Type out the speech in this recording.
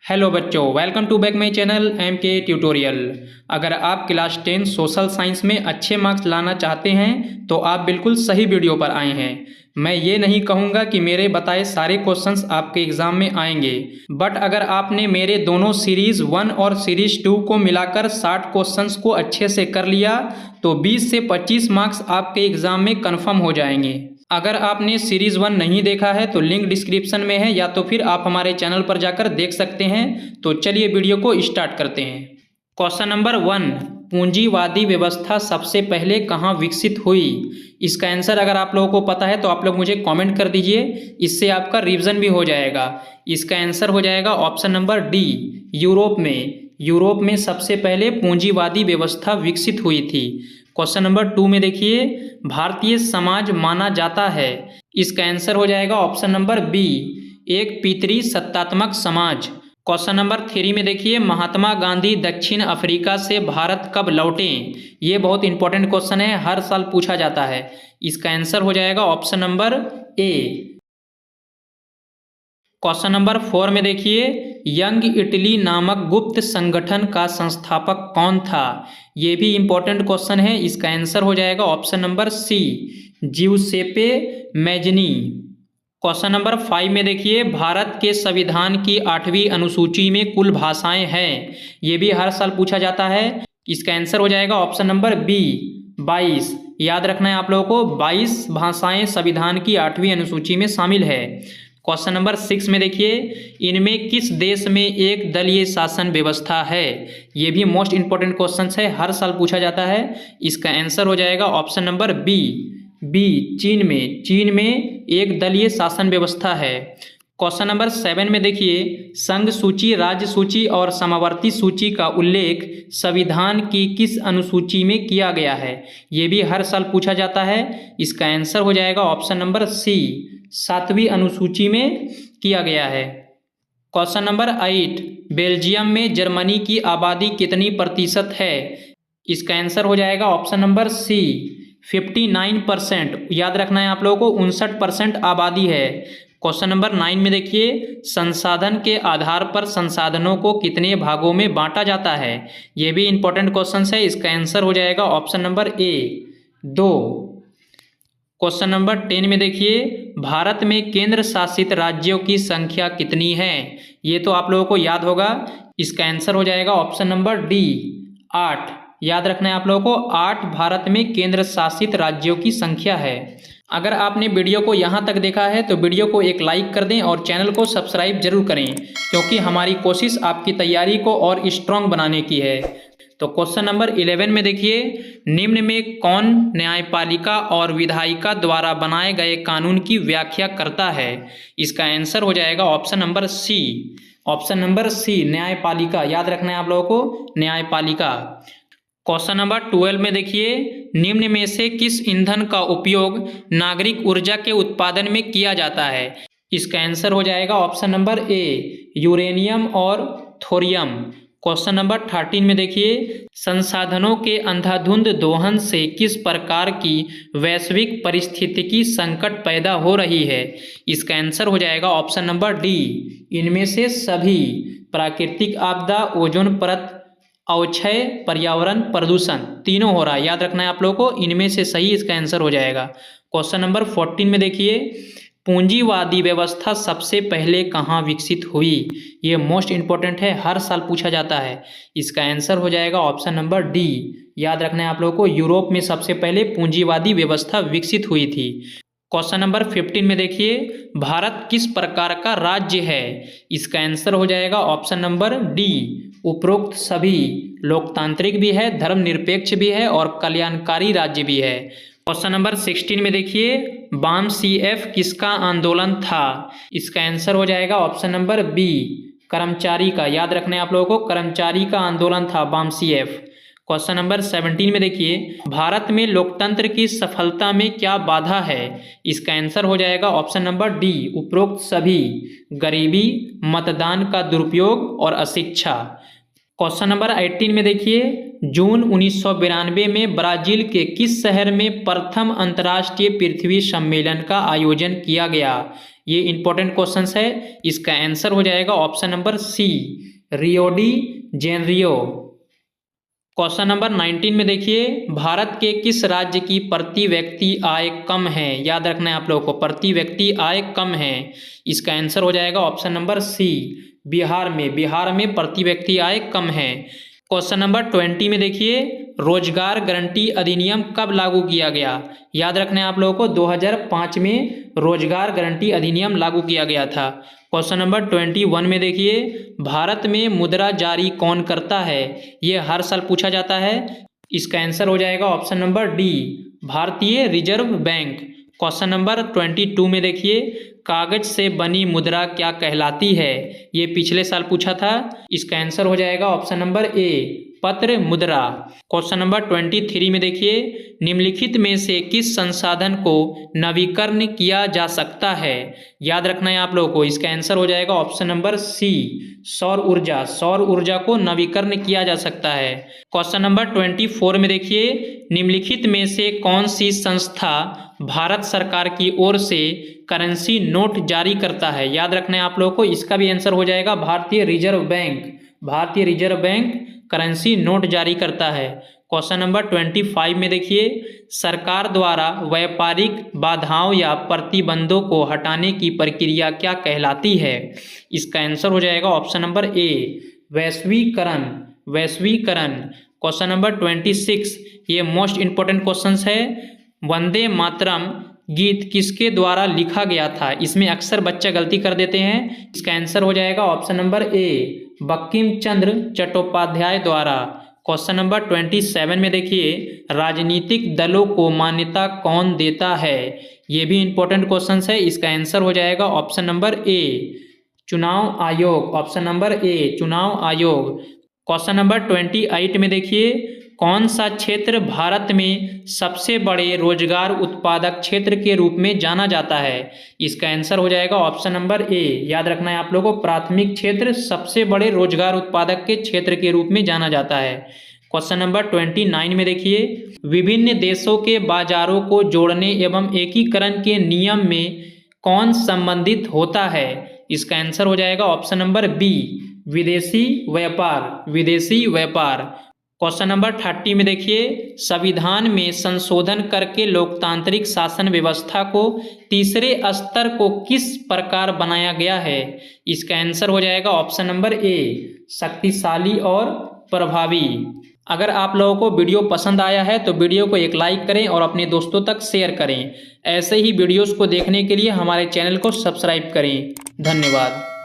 Hello बच्चों, welcome to back my channel M K tutorial. अगर आप क्लास 10 सोशल साइंस में अच्छे मार्क्स लाना चाहते हैं तो आप बिल्कुल सही वीडियो पर आए हैं। मैं ये नहीं कहूँगा कि मेरे बताए सारे क्वेश्चंस आपके एग्ज़ाम में आएंगे, बट अगर आपने मेरे दोनों सीरीज़ 1 और सीरीज़ 2 को मिलाकर 60 क्वेश्चंस को अच्छे से कर लिया तो 20 से 25 मार्क्स आपके एग्ज़ाम में कन्फर्म हो जाएंगे। अगर आपने सीरीज़ 1 नहीं देखा है तो लिंक डिस्क्रिप्शन में है, या तो फिर आप हमारे चैनल पर जाकर देख सकते हैं। तो चलिए वीडियो को स्टार्ट करते हैं। क्वेश्चन नंबर 1, पूंजीवादी व्यवस्था सबसे पहले कहाँ विकसित हुई? इसका आंसर अगर आप लोगों को पता है तो आप लोग मुझे कमेंट कर दीजिए, इससे आपका रिवीजन भी हो जाएगा। इसका आंसर हो जाएगा ऑप्शन नंबर डी, यूरोप में। यूरोप में सबसे पहले पूंजीवादी व्यवस्था विकसित हुई थी। क्वेश्चन नंबर 2 में देखिए, भारतीय समाज माना जाता है। इसका आंसर हो जाएगा ऑप्शन नंबर बी, एक पितृ सत्तात्मक समाज। क्वेश्चन नंबर 3 में देखिए, महात्मा गांधी दक्षिण अफ्रीका से भारत कब लौटे? ये बहुत इंपॉर्टेंट क्वेश्चन है, हर साल पूछा जाता है। इसका आंसर हो जाएगा option number A. Question number 4 में देखिए, यंग इटली नामक गुप्त संगठन का संस्थापक कौन था? ये भी इंपॉर्टेंट क्वेश्चन है। इसका आंसर हो जाएगा option number C, Giuseppe Mazzini. Question number 5 में देखिए, भारत के संविधान की 8वीं अनुसूची में कुल भाषाएं हैं। ये भी हर साल पूछा जाता है। इसका आंसर हो जाएगा ऑप्शन नंबर बी, 22। याद रखना है आप लोगों को, 22 भाषाएं संविधान की 8वीं अनुसूची में शामिल है। क्वेश्चन नंबर 6 में देखिए, इनमें किस देश में एक दलीय शासन व्यवस्था है? ये भी मोस्ट इंपॉर्टेंट क्वेश्चन है, हर साल पूछा जाता है। इसका आंसर हो जाएगा ऑप्शन नंबर बी, चीन में। चीन में एक दलीय शासन व्यवस्था है। क्वेश्चन नंबर 7 में देखिए, संघ सूची, राज्य सूची और समावर्ती सूची का उल्लेख संविधान की किस अनुसूची में किया गया है? ये भी हर साल पूछा जाता है। इसका आंसर हो जाएगा ऑप्शन नंबर सी, 7वीं अनुसूची में किया गया है। क्वेश्चन नंबर 8, बेल्जियम में जर्मनी की आबादी कितनी प्रतिशत है? इसका आंसर हो जाएगा ऑप्शन नंबर सी, 59%। याद रखना है आप लोगों को, 59% आबादी है। क्वेश्चन नंबर 9 में देखिए, संसाधन के आधार पर संसाधनों को कितने भागों में बांटा जाता है? ये भी इंपॉर्टेंट क्वेश्चन है। इसका आंसर हो जाएगा option number A, 2। Question number 10 में देखिए, भारत में केंद्र शासित राज्यों की संख्या कितनी है? ये तो आप लोगों को याद होगा। इसका आंसर हो जाएगा ऑप्शन नंबर डी, 8। याद रखना है आप लोगों को, 8 भारत में केंद्र शासित राज्यों की संख्या है। अगर आपने वीडियो को यहाँ तक देखा है तो वीडियो को एक लाइक कर दें और चैनल को सब्सक्राइब जरूर करें, क्योंकि हमारी कोशिश आपकी तैयारी को और स्ट्रॉन्ग बनाने की है। तो क्वेश्चन नंबर 11 में देखिए, निम्न में कौन न्यायपालिका और विधायिका द्वारा बनाए गए कानून की व्याख्या करता है? इसका आंसर हो जाएगा ऑप्शन नंबर सी, न्यायपालिका। याद रखना है आप लोगों को, न्यायपालिका। क्वेश्चन नंबर 12 में देखिए, निम्न में से किस ईंधन का उपयोग नागरिक ऊर्जा के उत्पादन में किया जाता है? इसका आंसर हो जाएगा ऑप्शन नंबर ए, यूरेनियम और थोरियम। क्वेश्चन नंबर 13 में देखिए, संसाधनों के अंधाधुंध दोहन से किस प्रकार की वैश्विक परिस्थितिकी संकट पैदा हो रही है? इसका आंसर हो जाएगा ऑप्शन नंबर डी, इनमें से सभी। प्राकृतिक आपदा, ओजोन परत अवक्षय, पर्यावरण प्रदूषण, तीनों हो रहा है। याद रखना है आप लोगों को, इनमें से सही इसका आंसर हो जाएगा। क्वेश्चन नंबर 14 में देखिए, पूंजीवादी व्यवस्था सबसे पहले कहाँ विकसित हुई? ये मोस्ट इंपॉर्टेंट है, हर साल पूछा जाता है। इसका आंसर हो जाएगा ऑप्शन नंबर डी। याद रखना है आप लोगों को, यूरोप में सबसे पहले पूंजीवादी व्यवस्था विकसित हुई थी। क्वेश्चन नंबर 15 में देखिए, भारत किस प्रकार का राज्य है? इसका आंसर हो जाएगा ऑप्शन नंबर डी, उपरोक्त सभी। लोकतांत्रिक भी है, धर्मनिरपेक्ष भी है और कल्याणकारी राज्य भी है। क्वेश्चन नंबर 16 में देखिए, बाम CF किसका आंदोलन था? इसका आंसर हो जाएगा ऑप्शन नंबर बी, कर्मचारी का। याद रखना है आप लोगों को, कर्मचारी का आंदोलन था बाम CF। क्वेश्चन नंबर 17 में देखिए, भारत में लोकतंत्र की सफलता में क्या बाधा है? इसका आंसर हो जाएगा ऑप्शन नंबर डी, उपरोक्त सभी। गरीबी, मतदान का दुरुपयोग और अशिक्षा। क्वेश्चन नंबर 18 में देखिए, जून 1992 में ब्राजील के किस शहर में प्रथम अंतर्राष्ट्रीय पृथ्वी सम्मेलन का आयोजन किया गया? ये इंपॉर्टेंट क्वेश्चन है, इसका आंसर हो जाएगा option number C, Rio de Janeiro. Question number 19 में देखिए, भारत के किस राज्य की प्रति व्यक्ति आय कम है? याद रखना है आप लोगों को, प्रति व्यक्ति आय कम है। इसका आंसर हो जाएगा ऑप्शन नंबर सी, बिहार में। बिहार में प्रति व्यक्ति आय कम है। क्वेश्चन नंबर 20 में देखिए, रोजगार गारंटी अधिनियम कब लागू किया गया? याद रखना है आप लोगों को, 2005 में रोजगार गारंटी अधिनियम लागू किया गया था। क्वेश्चन नंबर 21 में देखिए, भारत में मुद्रा जारी कौन करता है? ये हर साल पूछा जाता है। इसका आंसर हो जाएगा ऑप्शन नंबर डी, भारतीय रिजर्व बैंक। क्वेश्चन नंबर 22 में देखिए, कागज से बनी मुद्रा क्या कहलाती है? ये पिछले साल पूछा था। इसका आंसर हो जाएगा ऑप्शन नंबर ए, पत्र मुद्रा। क्वेश्चन नंबर 23 में देखिए, निम्नलिखित में से किस संसाधन को नवीकरण किया जा सकता है? याद रखना है आप लोगों को, इसका आंसर हो जाएगा ऑप्शन नंबर सी, सौर ऊर्जा। सौर ऊर्जा को नवीकरण किया जा सकता है। क्वेश्चन नंबर 24 में देखिए, निम्नलिखित में से कौन सी संस्था भारत सरकार की ओर से करेंसी नोट जारी करता है? याद रखना है आप लोगों को, इसका भी आंसर हो जाएगा भारतीय रिजर्व बैंक। भारतीय रिजर्व बैंक करेंसी नोट जारी करता है। क्वेश्चन नंबर 25 में देखिए, सरकार द्वारा व्यापारिक बाधाओं या प्रतिबंधों को हटाने की प्रक्रिया क्या कहलाती है? इसका आंसर हो जाएगा ऑप्शन नंबर ए, वैश्वीकरण। वैश्वीकरण। क्वेश्चन नंबर 26, ये मोस्ट इंपॉर्टेंट क्वेश्चन है। वंदे मातरम गीत किसके द्वारा लिखा गया था? इसमें अक्सर बच्चे गलती कर देते हैं। इसका आंसर हो जाएगा option number A, Bankim Chandra Chattopadhyay द्वारा। क्वेश्चन नंबर 27 में देखिए, राजनीतिक दलों को मान्यता कौन देता है? ये भी इंपॉर्टेंट क्वेश्चन है। इसका आंसर हो जाएगा ऑप्शन नंबर ए, चुनाव आयोग। ऑप्शन नंबर ए, चुनाव आयोग। क्वेश्चन नंबर 28 में देखिए, कौन सा क्षेत्र भारत में सबसे बड़े रोजगार उत्पादक क्षेत्र के रूप में जाना जाता है? इसका आंसर हो जाएगा ऑप्शन नंबर ए। याद रखना है आप लोगों को, प्राथमिक क्षेत्र सबसे बड़े रोजगार उत्पादक के क्षेत्र के रूप में जाना जाता है। क्वेश्चन नंबर 29 में देखिए, विभिन्न देशों के बाजारों को जोड़ने एवं एकीकरण के नियम में कौन संबंधित होता है? इसका आंसर हो जाएगा ऑप्शन नंबर बी, विदेशी व्यापार। विदेशी व्यापार। क्वेश्चन नंबर 30 में देखिए, संविधान में संशोधन करके लोकतांत्रिक शासन व्यवस्था को तीसरे स्तर को किस प्रकार बनाया गया है? इसका आंसर हो जाएगा ऑप्शन नंबर ए, शक्तिशाली और प्रभावी। अगर आप लोगों को वीडियो पसंद आया है तो वीडियो को एक लाइक करें और अपने दोस्तों तक शेयर करें। ऐसे ही वीडियोस को देखने के लिए हमारे चैनल को सब्सक्राइब करें। धन्यवाद।